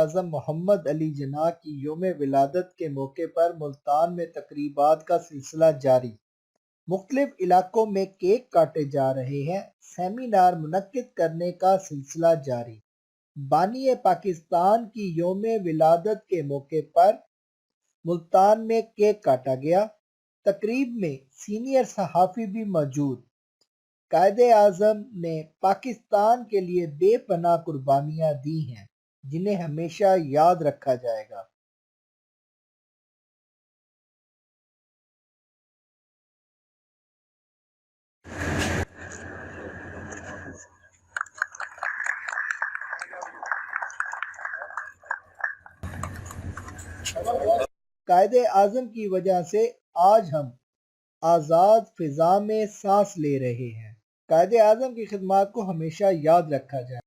اعظم محمد علی جناح کی یوم ولادت کے موقع پر ملتان میں تقریبات کا سلسلہ جاری۔ مختلف علاقوں میں کیک کاٹے جا رہے ہیں، سیمینار منعقد کرنے کا سلسلہ جاری۔ بانی پاکستان کی یوم ولادت کے موقع پر ملتان میں کیک کاٹا گیا۔ تقریب میں سینئر صحافی بھی موجود۔ قائد اعظم نے پاکستان کے لیے بے پناہ قربانیاں دی ہیں، جنہیں ہمیشہ یاد رکھا جائے گا۔ قائد اعظم کی وجہ سے آج ہم آزاد فضا میں سانس لے رہے ہیں۔ قائد اعظم کی خدمات کو ہمیشہ یاد رکھا جائے۔